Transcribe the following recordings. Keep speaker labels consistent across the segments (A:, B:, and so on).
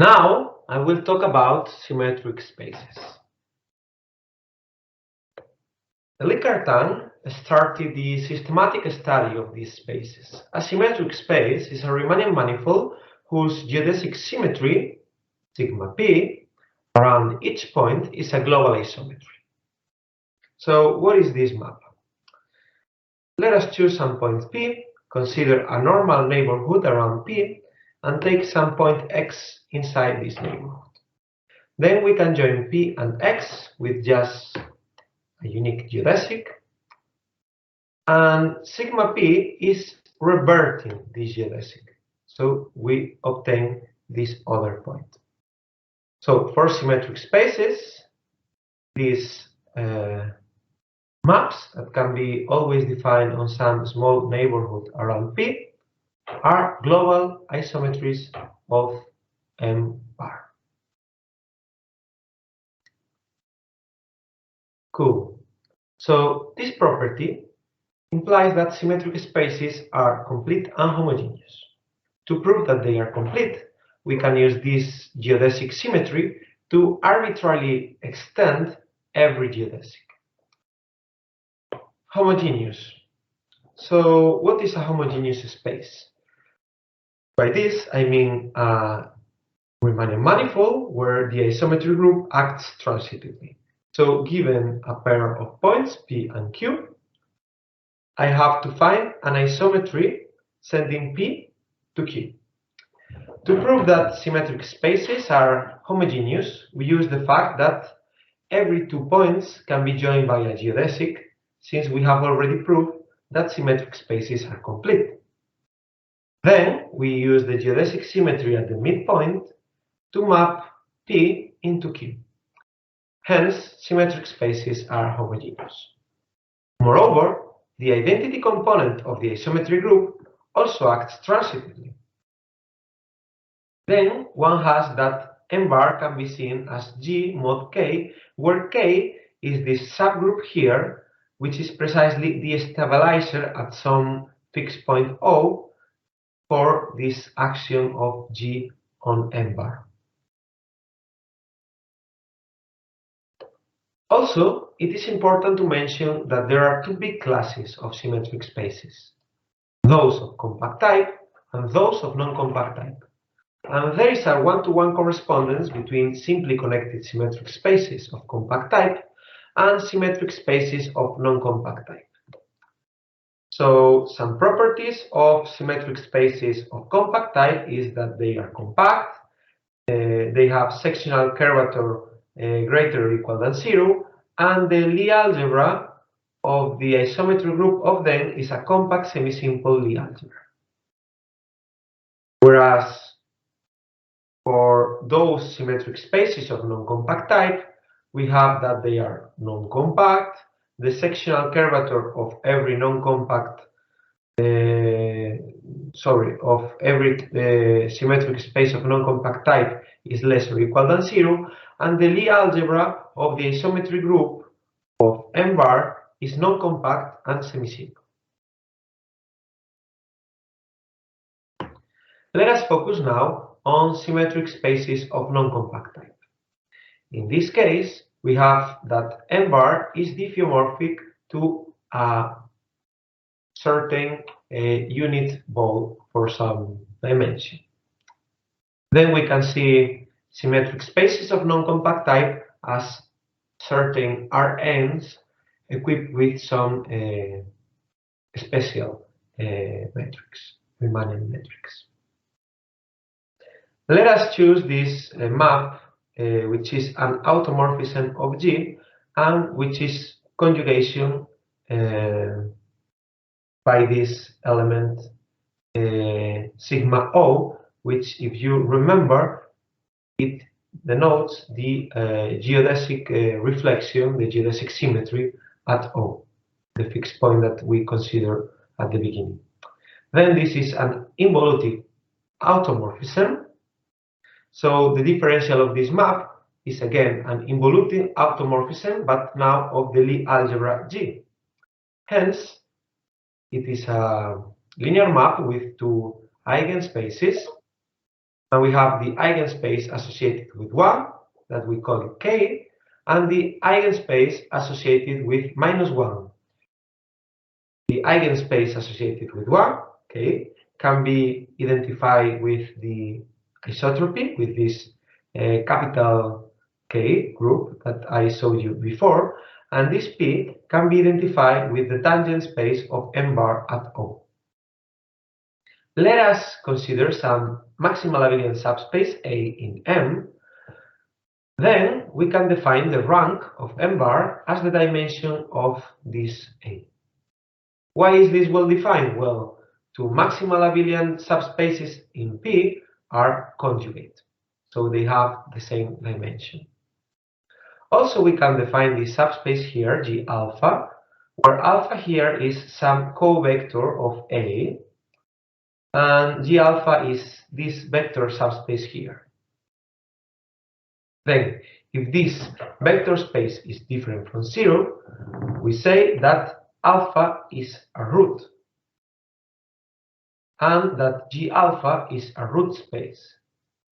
A: Now I will talk about symmetric spaces. Lee Cartan started the systematic study of these spaces. A symmetric space is a Riemannian manifold whose geodesic symmetry, sigma p, around each point is a global isometry. So what is this map? Let us choose some point P, consider a normal neighborhood around P, and take some point X inside this neighborhood. Then we can join P and X with just a unique geodesic, and sigma P is reverting this geodesic. So we obtain this other point. So for symmetric spaces, these maps that can be always defined on some small neighborhood around P are global isometries of M bar. Cool. So this property implies that symmetric spaces are complete and homogeneous. To prove that they are complete, we can use this geodesic symmetry to arbitrarily extend every geodesic. Homogeneous. So what is a homogeneous space? By this, I mean a Riemannian manifold where the isometry group acts transitively. So given a pair of points, P and Q, I have to find an isometry sending P to Q. To prove that symmetric spaces are homogeneous, we use the fact that every 2 points can be joined by a geodesic, since we have already proved that symmetric spaces are complete. Then we use the geodesic symmetry at the midpoint to map P into Q. Hence, symmetric spaces are homogeneous. Moreover, the identity component of the isometry group also acts transitively. Then one has that M bar can be seen as G mod K, where K is this subgroup here, which is precisely the stabilizer at some fixed point O for this axiom of G on M bar. Also, it is important to mention that there are 2 big classes of symmetric spaces, those of compact type and those of non-compact type. And there is a one-to-one correspondence between simply connected symmetric spaces of compact type and symmetric spaces of non-compact type. So some properties of symmetric spaces of compact type is that they are compact, they have sectional curvature greater or equal than 0, and the Lie algebra of the isometry group of them is a compact semisimple Lie algebra. Whereas for those symmetric spaces of non-compact type, we have that they are non-compact, the sectional curvature of every non-compact of every symmetric space of non-compact type is less or equal than 0, and the Lie algebra of the isometry group of M bar is non-compact and semisimple. Let us focus now on symmetric spaces of non-compact type. In this case, we have that M bar is diffeomorphic to a certain unit ball for some dimension. Then we can see symmetric spaces of non-compact type as certain Rn's equipped with some special metrics, Riemannian metrics. Let us choose this map, which is an automorphism of G, and which is conjugation by this element sigma O, which, if you remember, it denotes the geodesic reflection, the geodesic symmetry at O, the fixed point that we consider at the beginning. Then this is an involutive automorphism. So the differential of this map is again an involutive automorphism, but now of the Lie algebra G. Hence, it is a linear map with 2 eigenspaces, And we have the eigenspace associated with 1, that we call it K, and the eigenspace associated with -1. The eigenspace associated with 1, K, can be identified with the isotropy, with this capital K group that I showed you before, and this P can be identified with the tangent space of M bar at O. Let us consider some maximal abelian subspace A in M. Then we can define the rank of M bar as the dimension of this A. Why is this well defined? Well, two maximal abelian subspaces in P are conjugate, so they have the same dimension. Also, we can define this subspace here, G alpha, where alpha here is some covector of A, and G alpha is this vector subspace here. Then, if this vector space is different from 0, we say that alpha is a root, and that G alpha is a root space.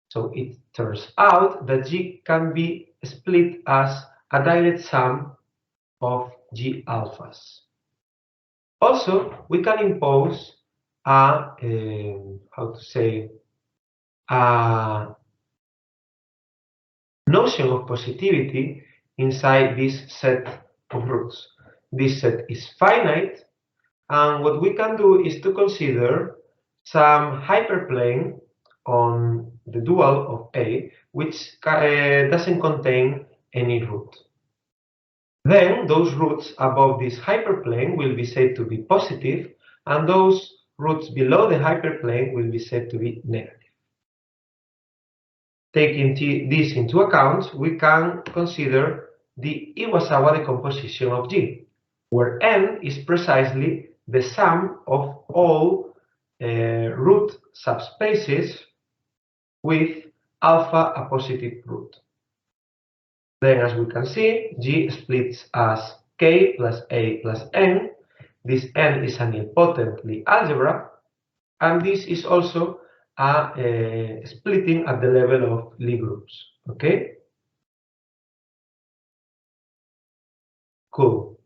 A: So it turns out that G can be split as a direct sum of G alphas. Also, we can impose a notion of positivity inside this set of roots. This set is finite, and what we can do is to consider some hyperplane on the dual of A, which doesn't contain any root. Then those roots above this hyperplane will be said to be positive, and those roots below the hyperplane will be said to be negative. Taking this into account, we can consider the Iwasawa decomposition of G, where N is precisely the sum of all root subspaces with alpha a positive root. Then, as we can see, G splits as K plus A plus N. This N is an nilpotent Lie algebra, and this is also a splitting at the level of Lie groups. Okay? Cool.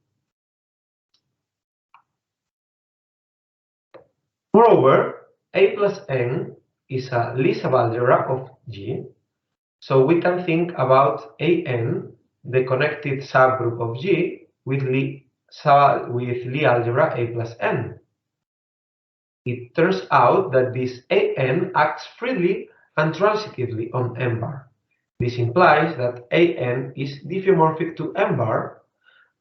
A: Moreover, A plus N is a Lie subalgebra of G, so we can think about AN, the connected subgroup of G, with Lie algebra A plus N. It turns out that this AN acts freely and transitively on M bar. This implies that AN is diffeomorphic to M bar,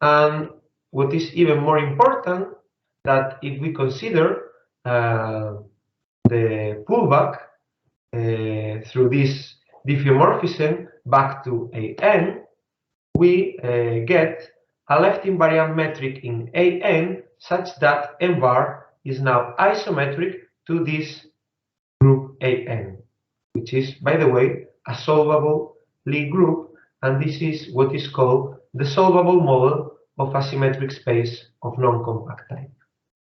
A: and what is even more important, that if we consider the pullback through this diffeomorphism back to AN, we get a left invariant metric in AN such that M bar is now isometric to this group AN, which is, by the way, a solvable Lie group, and this is what is called the solvable model of a symmetric space of non-compact type.